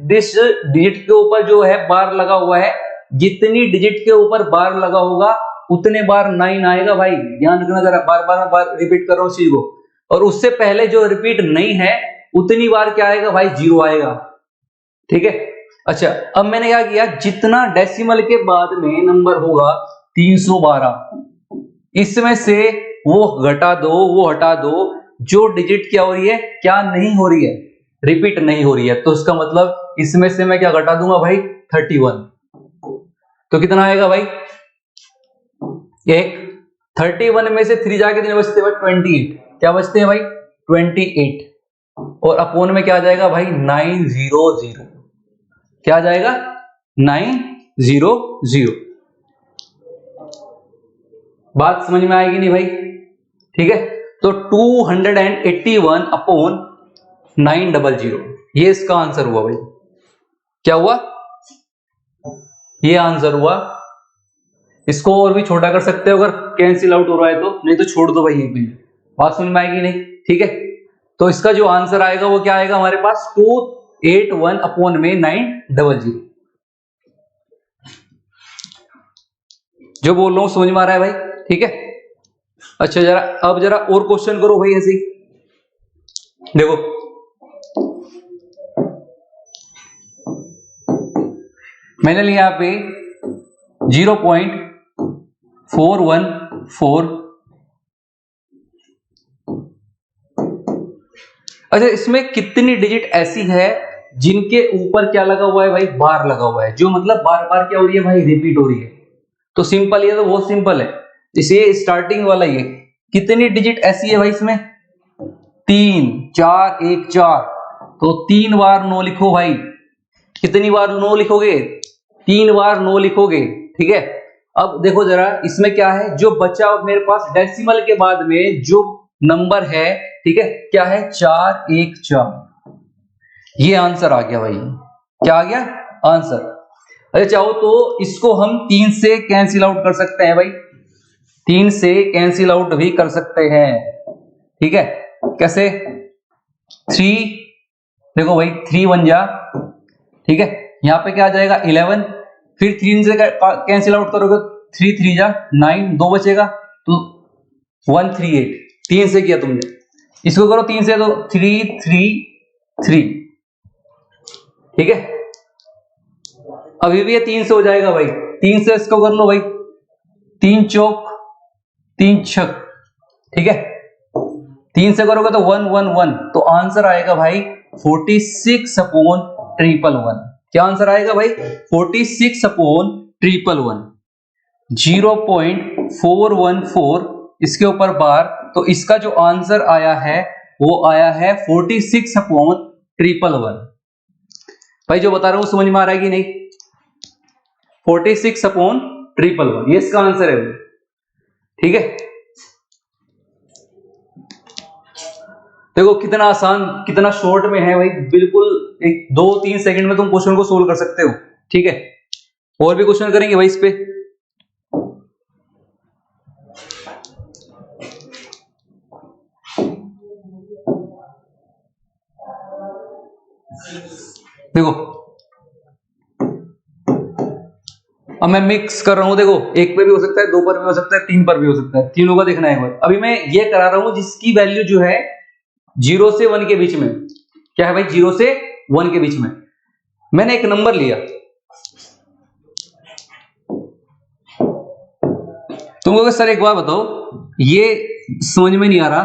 दिस डिजिट के ऊपर जो है बार लगा हुआ है, जितनी डिजिट के ऊपर बार लगा होगा उतने बार 9 आएगा भाई, ध्यान रखना जरा, बार बार रिपीट कर रहा हूं चीज को। और उससे पहले जो रिपीट नहीं है उतनी बार क्या आएगा भाई, 0 आएगा। ठीक है, अच्छा अब मैंने क्या किया, जितना डेसिमल के बाद में नंबर होगा 312, इसमें से वो घटा दो, वो हटा दो, जो डिजिट क्या हो रही है, क्या नहीं हो रही है, रिपीट नहीं हो रही है, तो इसका मतलब इसमें से मैं क्या घटा दूंगा भाई, 31। तो कितना आएगा भाई, एक 31 में से 3 जाके कितने बचते हैं भाई, 28। क्या बचते हैं भाई, 28। और अपोन में क्या आ जाएगा भाई, 900। क्या आ जाएगा, 900। बात समझ में आएगी नहीं भाई, ठीक है। तो 281 अपॉन 900, ये इसका आंसर हुआ भाई। क्या हुआ, ये आंसर हुआ। इसको और भी छोटा कर सकते हो अगर कैंसिल आउट हो रहा है तो, नहीं तो छोड़ दो भाई एक मिनट। बात समझ में आएगी नहीं, ठीक है। तो इसका जो आंसर आएगा वो क्या आएगा हमारे पास, 281 अपॉन में 900। जो बोल रहा हूं समझ में आ रहा है भाई, ठीक है। अच्छा जरा अब जरा और क्वेश्चन करो भाई ऐसे ही। देखो मैंने लिया यहाँ पे 0.414। अच्छा इसमें कितनी डिजिट ऐसी है जिनके ऊपर क्या लगा हुआ है भाई, बार लगा हुआ है, जो मतलब बार बार क्या हो रही है भाई, रिपीट हो रही है। तो सिंपल, ये तो बहुत सिंपल है। इसे स्टार्टिंग वाला ये कितनी डिजिट ऐसी है भाई इसमें, 3 4 1 4, तो 3 बार 9 लिखो भाई। कितनी बार 9 लिखोगे, 3 बार 9 लिखोगे, ठीक है। अब देखो जरा इसमें क्या है, जो बचा मेरे पास डेसिमल के बाद में जो नंबर है, ठीक है, क्या है, 414। ये आंसर आ गया भाई, क्या आ गया आंसर। अरे चाहो तो इसको हम 3 से कैंसिल आउट कर सकते हैं भाई, 3 से कैंसिल आउट भी कर सकते हैं, ठीक है। कैसे, 3, देखो भाई 3 1 जा, ठीक है, यहां पे क्या आ जाएगा 11, फिर 3 से कैंसिल आउट करोगे, 3 3 जा 9, 2 बचेगा तो 138। 3 से किया तुमने, इसको करो 3 से तो 3 3 3, ठीक है। अभी भी ये 3 से हो जाएगा भाई, 3 से इसको कर लो भाई, 3 चौक 3 छक, ठीक है। 3 से करोगे तो 1 1 1, तो आंसर आएगा भाई 46 अपॉन 111। क्या आंसर आएगा भाई, 46 अपॉन 111। 0.414 इसके ऊपर बार, तो इसका जो आंसर आया है वो आया है 46 अपॉन 111। भाई जो बता रहा हूं समझ में आ रहा है कि नहीं, 46 अपॉन 111 ये इसका आंसर है, ठीक है। देखो कितना आसान, कितना शॉर्ट में है भाई, बिल्कुल 2-3 सेकंड में तुम क्वेश्चन को सोल्व कर सकते हो, ठीक है। और भी क्वेश्चन करेंगे भाई इस पे। देखो अब मैं मिक्स कर रहा हूं, देखो 1 पे भी हो सकता है, 2 पर भी हो सकता है, 3 पर भी हो सकता है, तीनों का देखना है एक बार। अभी मैं ये करा रहा हूं जिसकी वैल्यू जो है 0 से 1 के बीच में, क्या है भाई, 0 से 1 के बीच में। मैंने एक नंबर लिया, तुम कहोगे सर एक बार बताओ, ये समझ में नहीं आ रहा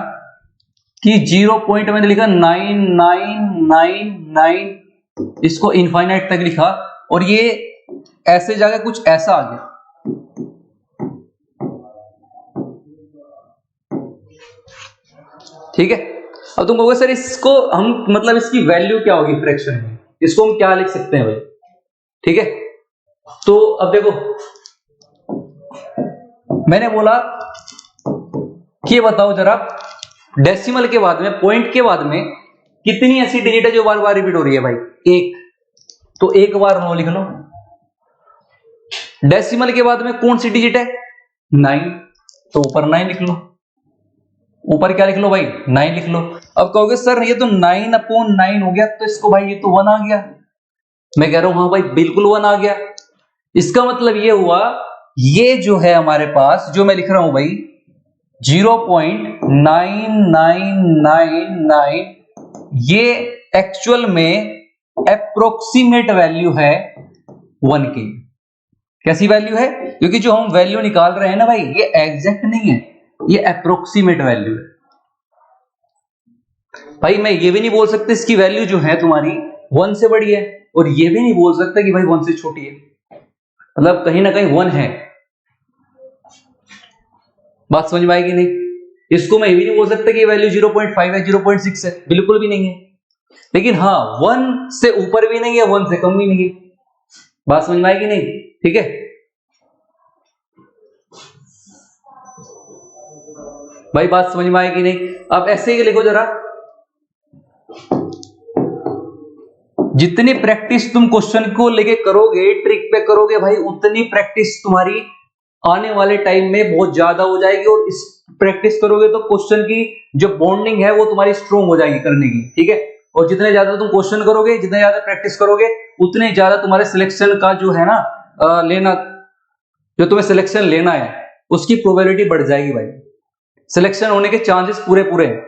कि 0 पॉइंट मैंने लिखा 9999, इसको इनफाइनाइट तक लिखा, और ये ऐसे जाके कुछ ऐसा आ गया, ठीक है। अब तुम कहोगे सर इसको हम मतलब इसकी वैल्यू क्या होगी फ्रैक्शन में, इसको हम क्या लिख सकते हैं भाई, ठीक है। तो अब देखो मैंने बोला कि ये बताओ जरा डेसिमल के बाद में, पॉइंट के बाद में कितनी ऐसी डिजिट है जो बार बार रिपीट हो रही है भाई, 1, तो 1 बार 9 लिख लो। डेसिमल के बाद में कौन सी डिजिट है, 9, तो ऊपर 9 लिख लो, ऊपर क्या लिख लो भाई, 9 लिख लो। अब कहोगे सर ये तो 9 अपॉन 9 हो गया, तो इसको भाई ये तो 1 आ गया, मैं कह रहा हूं हाँ भाई बिल्कुल 1 आ गया। इसका मतलब ये हुआ, ये जो है हमारे पास जो मैं लिख रहा हूं भाई 0.9999, ये एक्चुअल में अप्रोक्सीमेट वैल्यू है 1 की। कैसी वैल्यू है? क्योंकि जो हम वैल्यू निकाल रहे हैं ना भाई, ये एग्जैक्ट नहीं है, ये अप्रोक्सीमेट वैल्यू है। भाई मैं ये भी नहीं बोल सकता इसकी वैल्यू जो है तुम्हारी 1 से बड़ी है, और ये भी नहीं बोल सकता कि भाई 1 से छोटी है, मतलब कहीं ना कहीं 1 है। बात समझ में आएगी नहीं? इसको मैं ये भी नहीं बोल सकता कि ये वैल्यू 0.5 है, 0.6 है, बिल्कुल भी नहीं है। लेकिन हाँ 1 से ऊपर भी नहीं है, 1 से कम भी नहीं है। बात समझ में आएगी नहीं? ठीक है भाई, बात समझ में आएगी नहीं? अब ऐसे ही लिखो जरा, जितनी प्रैक्टिस तुम क्वेश्चन को लेके करोगे, ट्रिक पे करोगे भाई, उतनी प्रैक्टिस तुम्हारी आने वाले टाइम में बहुत ज्यादा हो जाएगी, और इस प्रैक्टिस करोगे तो क्वेश्चन की जो बॉन्डिंग है वो तुम्हारी स्ट्रोंग हो जाएगी करने की। ठीक है, और जितने ज्यादा तुम क्वेश्चन करोगे, जितने ज्यादा प्रैक्टिस करोगे, उतने ज्यादा तुम्हारे सिलेक्शन का जो है ना लेना, जो तुम्हें सिलेक्शन लेना है उसकी प्रोबेबिलिटी बढ़ जाएगी भाई। सिलेक्शन होने के चांसेस पूरे पूरे हैं।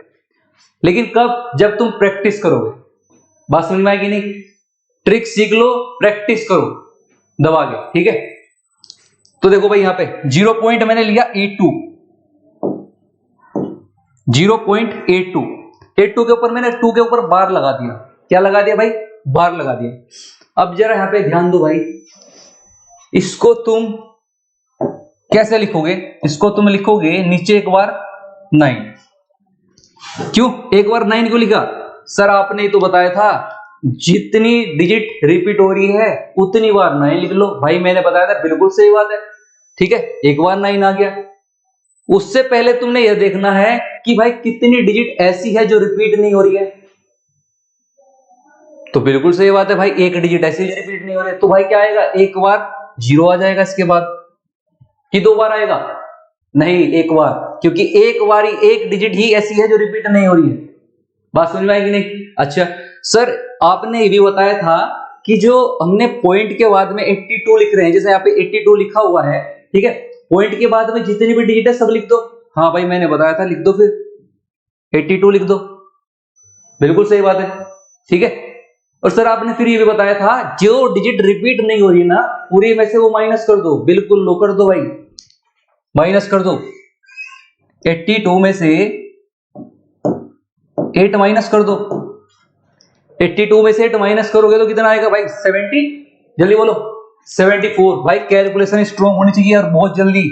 लेकिन कब? जब तुम प्रैक्टिस करोगे। बात समझ में आएगी नहीं? ट्रिक सीख लो, प्रैक्टिस करो दबा के। ठीक है, तो देखो भाई यहां पे 0 पॉइंट मैंने लिया 82, 0.82, 82 के ऊपर मैंने 2 के ऊपर बार लगा दिया। क्या लगा दिया भाई? बार लगा दिया। अब जरा यहां पे ध्यान दो भाई, इसको तुम कैसे लिखोगे? इसको तुम लिखोगे नीचे एक बार 9। क्यों एक बार 9 क्यों लिखा? सर आपने तो बताया था जितनी डिजिट रिपीट हो रही है उतनी बार 9 लिख लो। भाई मैंने बताया था, बिल्कुल सही बात है। ठीक है, एक बार 9 आ गया। उससे पहले तुमने यह देखना है कि भाई कितनी डिजिट ऐसी है जो रिपीट नहीं हो रही है। तो बिल्कुल सही बात है भाई, एक डिजिट ऐसी रिपीट नहीं हो रही है, तो भाई क्या आएगा? एक बार 0 आ जाएगा इसके बाद, कि 2 बार आएगा? नहीं, एक बार, क्योंकि एक बार ही एक डिजिट ही ऐसी है जो रिपीट नहीं हो रही है। बात समझ में आएगी नहीं? अच्छा सर आपने ये भी बताया था कि जो हमने पॉइंट के बाद में 82 लिख रहे हैं, जैसे यहाँ पे 82 लिखा हुआ है, ठीक है, पॉइंट के बाद में जितनी भी डिजिट है सब लिख दो। हाँ भाई मैंने बताया था, लिख दो फिर 82 लिख दो, बिल्कुल सही बात है। ठीक है, और सर आपने फिर ये भी बताया था जो डिजिट रिपीट नहीं हो रही ना पूरी में से वो माइनस कर दो। बिल्कुल लो, कर दो भाई, माइनस कर दो। 82 में से 8 माइनस कर दो। 82 में से 8 माइनस करोगे तो कितना आएगा भाई? 70। जल्दी बोलो। 74। भाई कैलकुलेशन स्ट्रॉन्ग होनी चाहिए और बहुत जल्दी।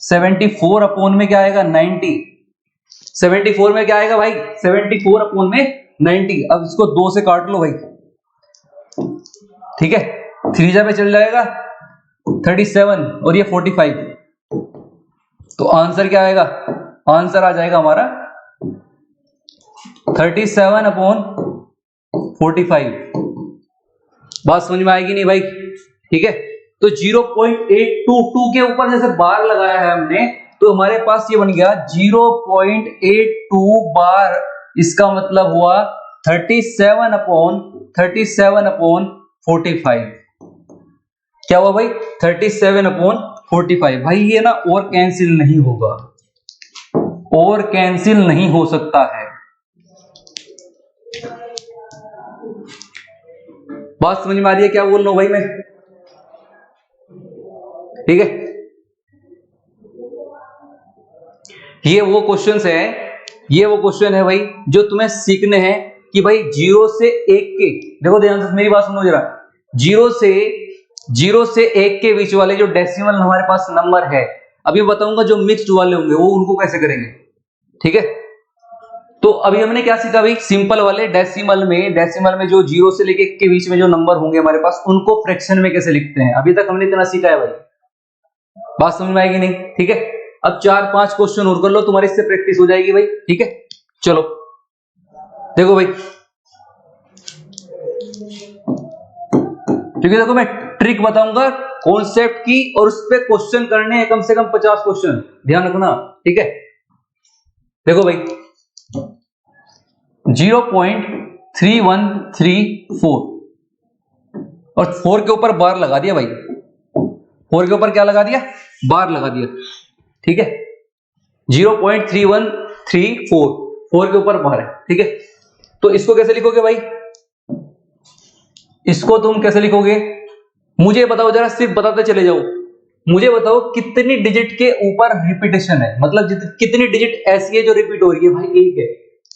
74 अपॉन में क्या आएगा? 90। 74 में क्या आएगा भाई? 74 अपॉन में 90। अब इसको 2 से काट लो भाई। ठीक है, 3 जा पे चल जाएगा 37 और ये 45। तो आंसर क्या आएगा? आंसर आ जाएगा हमारा 37 अपॉन 45। बात समझ में आएगी नहीं भाई? ठीक है, तो 0.822 के ऊपर जैसे बार लगाया है हमने, तो हमारे पास ये बन गया 0.82 बार। इसका मतलब हुआ 37 अपॉन 45। क्या हुआ भाई? 37 अपॉन 45। भाई ये ना और कैंसिल नहीं होगा, और कैंसिल नहीं हो सकता है। बात समझ में आ रही है क्या बोल रहा हूं भाई मैं? ठीक है, ये वो क्वेश्चंस है, ये वो क्वेश्चन है भाई जो तुम्हें सीखने हैं कि भाई 0 से 1 के, देखो ध्यान से मेरी बात सुनो जरा, 0 से 1 के बीच वाले जो डेसिमल हमारे पास नंबर है, अभी बताऊंगा जो मिक्स्ड वाले होंगे वो उनको कैसे करेंगे। ठीक है, तो अभी हमने क्या सीखा भाई? सिंपल वाले डेसिमल में जो 0 से लेके 1 के बीच में जो नंबर होंगे हमारे पास, उनको फ्रैक्शन में कैसे लिखते हैं, अभी तक हमने इतना सीखा है भाई। बात समझ में आएगी नहीं? ठीक है, अब 4-5 क्वेश्चन और कर लो, तुम्हारी इससे प्रैक्टिस हो जाएगी भाई। ठीक है, चलो देखो भाई, क्योंकि देखो मैं ट्रिक बताऊंगा कॉन्सेप्ट की, और उस पे क्वेश्चन करने हैं कम से कम 50 क्वेश्चन, ध्यान रखना। ठीक है, देखो भाई 0.3134 और 4 के ऊपर बार लगा दिया भाई, 4 के ऊपर क्या लगा दिया, बार लगा दिया, ठीक है। 0.3134 4 के ऊपर बार है, ठीक है। तो इसको कैसे लिखोगे भाई, इसको तुम कैसे लिखोगे, मुझे बताओ जरा, सिर्फ बताते चले जाओ। मुझे बताओ कितनी डिजिट के ऊपर रिपीटेशन है, मतलब कितनी डिजिट ऐसी है जो रिपीट हो रही है भाई, एक है,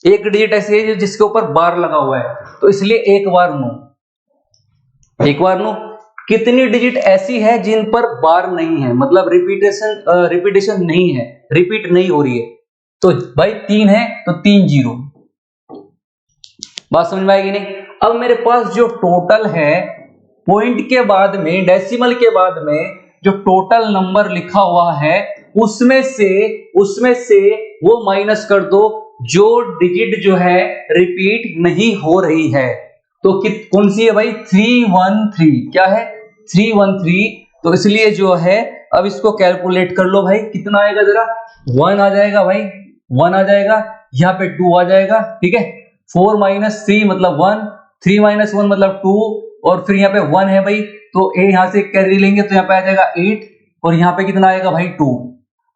एक डिजिट ऐसी है जिसके ऊपर बार लगा हुआ है, तो इसलिए एक बार नो, एक बार नो। कितनी डिजिट ऐसी है जिन पर बार नहीं है, मतलब रिपीटेशन नहीं है, रिपीट नहीं हो रही है, तो भाई 3 है, तो 3 जीरो। बात समझ में आएगी नहीं। अब मेरे पास जो टोटल है, पॉइंट के बाद में, डेसिमल के बाद में जो टोटल नंबर लिखा हुआ है, उसमें से वो माइनस कर दो जो डिजिट जो है रिपीट नहीं हो रही है। तो कौन सी है भाई, 313, क्या है 313। तो इसलिए जो है, अब इसको कैलकुलेट कर लो भाई, कितना आएगा जरा, 1 आ जाएगा भाई, 1 आ जाएगा, यहाँ पे 2 आ जाएगा, ठीक है। 4 माइनस 3 मतलब 1, 3 माइनस 1 मतलब 2, और फिर यहाँ पे 1 है भाई, तो ए यहां से कैरी लेंगे तो यहाँ पे आ जाएगा 8, और यहाँ पे कितना आएगा भाई 2।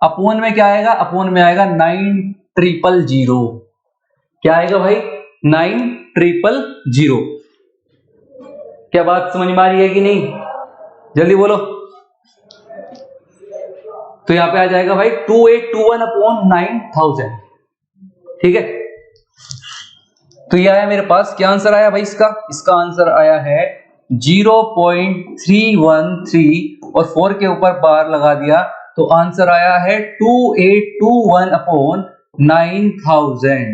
अपोन में क्या आएगा, अपोन में आएगा 9000। क्या आएगा भाई, 9000। क्या बात समझ में आ रही है कि नहीं, जल्दी बोलो। तो यहाँ पे आ जाएगा भाई 2821 अपॉन 9000, ठीक है। तो ये आया मेरे पास, क्या आंसर आया भाई इसका आंसर आया है 0.313, और 4 के ऊपर बार लगा दिया, तो आंसर आया है 2821 अपॉन 9000।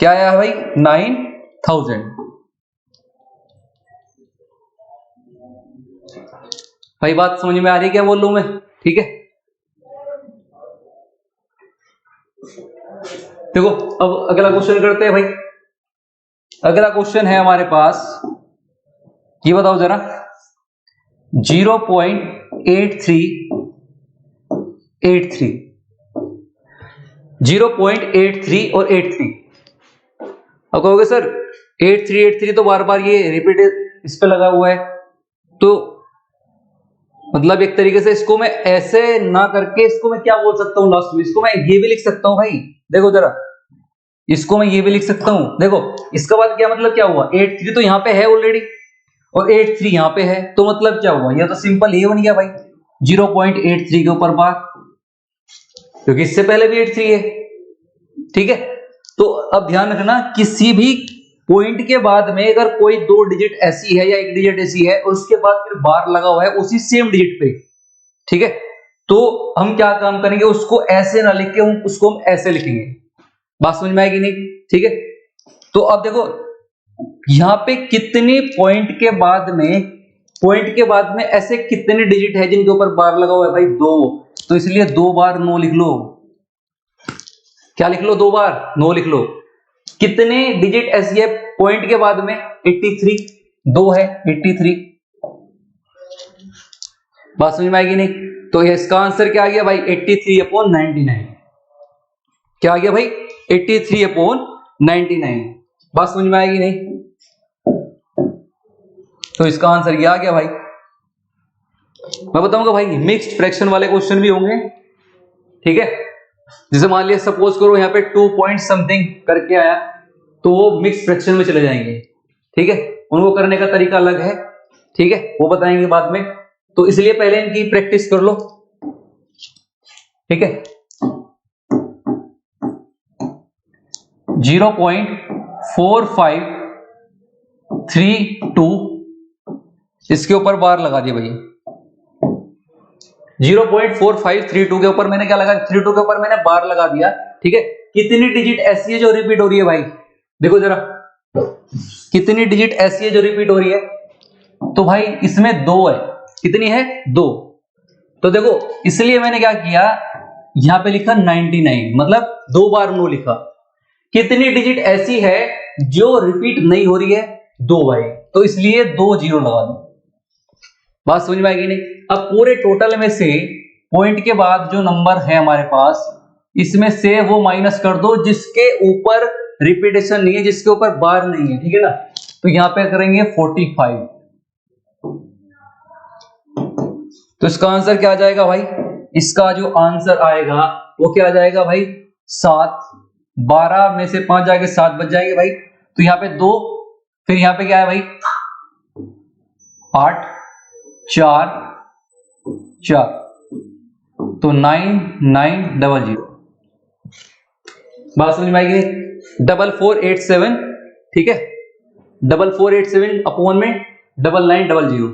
क्या आया भाई, 9000। भाई बात समझ में आ रही है क्या बोल रहा हूं मैं, ठीक है। देखो अब अगला क्वेश्चन करते हैं भाई। अगला क्वेश्चन है हमारे पास, ये बताओ जरा, 0.83 0.83 और 83। अब कहोगे सर 83 तो बार बार ये रिपीट इस पे लगा हुआ है, तो मतलब एक तरीके से इसको मैं ऐसे ना करके, इसको मैं क्या बोल सकता हूं लास्ट में, इसको मैं ये भी लिख सकता हूं भाई, देखो जरा, इसको मैं ये भी लिख सकता हूं। देखो इसका बाद क्या मतलब क्या हुआ, 83 तो यहाँ पे है ऑलरेडी, और 83 यहाँ पे है, तो मतलब क्या हुआ, ये तो सिंपल ये बन गया भाई, 0.83 के ऊपर बार, क्योंकि इससे पहले भी 83 है, ठीक है। तो अब ध्यान रखना, किसी भी पॉइंट के बाद में अगर कोई 2 डिजिट ऐसी है या 1 डिजिट ऐसी है, और उसके बाद फिर बार लगा हुआ है उसी सेम डिजिट पे, ठीक है, तो हम क्या काम करेंगे, उसको ऐसे ना लिख के उसको हम ऐसे लिखेंगे। बात समझ में आएगी नहीं, ठीक है। तो अब देखो यहां पे कितनी पॉइंट के बाद में ऐसे कितने डिजिट है जिनके ऊपर बार लगा हुआ है भाई, 2, तो इसलिए 2 बार 9 लिख लो। क्या लिख लो, 2 बार 9 लिख लो। कितने डिजिट ऐसी है पॉइंट के बाद में, 83, 2 है 83। बात समझ में आएगी नहीं, तो इसका आंसर क्या आ गया भाई, 83 अपॉन 99। क्या आ गया भाई, 83 अपॉन 99। बात समझ में आएगी नहीं, तो इसका आंसर क्या आ गया भाई। मैं बताऊंगा भाई, मिक्स्ड फ्रैक्शन वाले क्वेश्चन भी होंगे, ठीक है। जैसे मान लिया सपोज करो यहाँ पे 2 पॉइंट समथिंग करके आया, तो वो मिक्स फ्रैक्शन में चले जाएंगे, ठीक है। उनको करने का तरीका अलग है, ठीक है, वो बताएंगे बाद में। तो इसलिए पहले इनकी प्रैक्टिस कर लो, ठीक है। 0.4532 इसके ऊपर बार लगा दिया भाई, 0.4532 के ऊपर मैंने क्या लगा, 32 के ऊपर मैंने बार लगा दिया, ठीक है। कितनी डिजिट ऐसी है जो रिपीट हो रही है भाई, देखो जरा, कितनी डिजिट ऐसी है जो रिपीट हो रही है, तो भाई इसमें 2 है, कितनी है 2। तो देखो इसलिए मैंने क्या किया, यहां पे लिखा 99, मतलब 2 बार 9 लिखा। कितनी डिजिट ऐसी है जो रिपीट नहीं हो रही है, 2 भाई, तो इसलिए 2 जीरो लगा दो। बात समझ में आएगी नहीं। अब पूरे टोटल में से पॉइंट के बाद जो नंबर है हमारे पास, इसमें से वो माइनस कर दो जिसके ऊपर रिपीटेशन नहीं है, जिसके ऊपर बार नहीं है, ठीक है ना। तो यहां पे करेंगे 45, तो इसका आंसर क्या आ जाएगा भाई? इसका जो आंसर आएगा वो क्या आ जाएगा भाई? 7। 12 में से 5 जाके 7 बच जाएंगे भाई। तो यहाँ पे 2, फिर यहाँ पे क्या है भाई? 8 4 4, तो 9900। बात समझ में आएगी? 4487, ठीक है, 4487 अपॉन में 9900।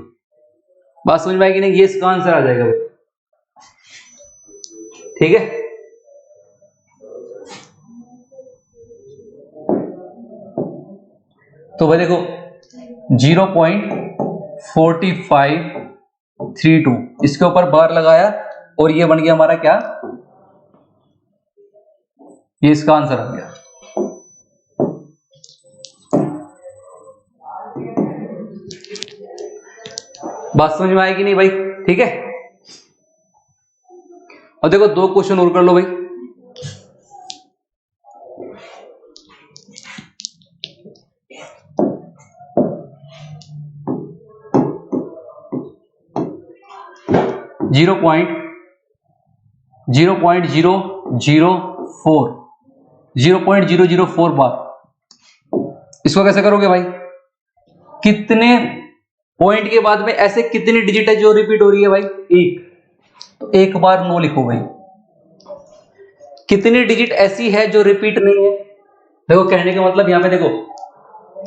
बात समझ में आएगी नहीं? ये इसका आंसर आ जाएगा भाई, ठीक है। तो भाई देखो 0.4532 इसके ऊपर बार लगाया और ये बन गया हमारा क्या? ये इसका आंसर आ गया। बात समझ में आएगी नहीं भाई? ठीक है। और देखो 2 क्वेश्चन और कर लो भाई। जीरो पॉइंट 0.004 बार। इसको कैसे करोगे भाई? कितने पॉइंट के बाद में ऐसे कितनी डिजिट है जो रिपीट हो रही है भाई? 1। तो 1 बार 9 लिखो भाई। कितनी डिजिट ऐसी है जो रिपीट नहीं है? देखो कहने का मतलब यहां पे देखो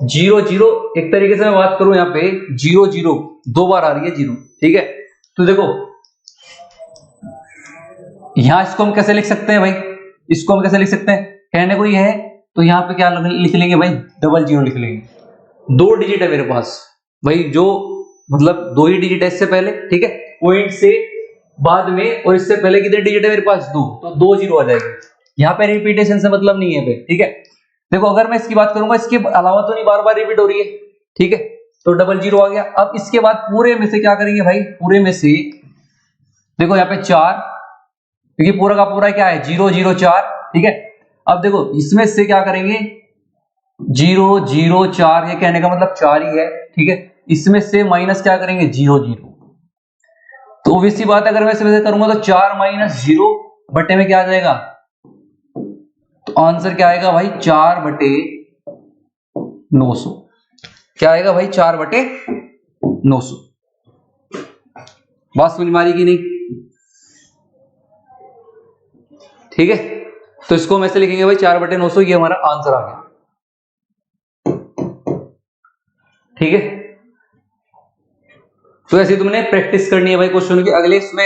0 एक तरीके से मैं बात करूं यहां पे 0 2 बार आ रही है 0, ठीक है। तो देखो यहां इसको हम कैसे लिख सकते हैं भाई? इसको हम कैसे लिख सकते हैं? कहने को ये है तो यहां पे क्या लिख लेंगे भाई? 00 लिख लेंगे। 2 डिजिट है मेरे पास भाई, जो मतलब 2 ही डिजिट है इससे पहले, ठीक है, पॉइंट से बाद में, और इससे पहले कितने डिजिट है मेरे पास? 2, तो 2 0 आ जाएगा। यहाँ पे रिपीटेशन से मतलब नहीं है भाई, ठीक है। देखो अगर मैं इसकी बात करूंगा, इसके अलावा तो नहीं बार बार रिपीट हो रही है, ठीक है, तो 00 आ गया। अब इसके बाद पूरे में से क्या करेंगे भाई? पूरे में से देखो यहाँ पे 4, क्योंकि पूरा का पूरा क्या है? 004, ठीक है। अब देखो इसमें से क्या करेंगे? 004, ये कहने का मतलब 4 ही है, ठीक है। इसमें से माइनस क्या करेंगे? 00। तो obviously बात अगर मैं इसमें से करूंगा तो 4 - 0 बटे में क्या आ जाएगा? तो आंसर क्या आएगा भाई? 4/900। क्या आएगा भाई? 4/900। बात समझ में आ रही कि नहीं? ठीक है, तो इसको हम ऐसे लिखेंगे भाई 4/900, ये हमारा आंसर आ गया, ठीक है। तो ऐसे तुमने प्रैक्टिस करनी है भाई क्वेश्चन की। अगले इसमें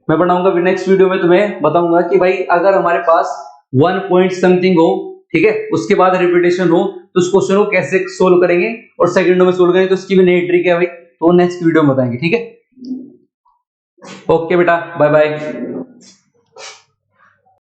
मैं बनाऊंगा, नेक्स्ट वीडियो में तुम्हें बताऊंगा कि भाई अगर हमारे पास 1 पॉइंट समथिंग हो, ठीक है, उसके बाद रिपीटेशन हो, तो उस क्वेश्चन को कैसे सोल्व करेंगे और सेकंडों में सोल्व करेंगे, तो उसकी भी नई ट्रिक है भाई, तो नेक्स्ट वीडियो में बताएंगे, ठीक है। ओके बेटा, बाय बाय।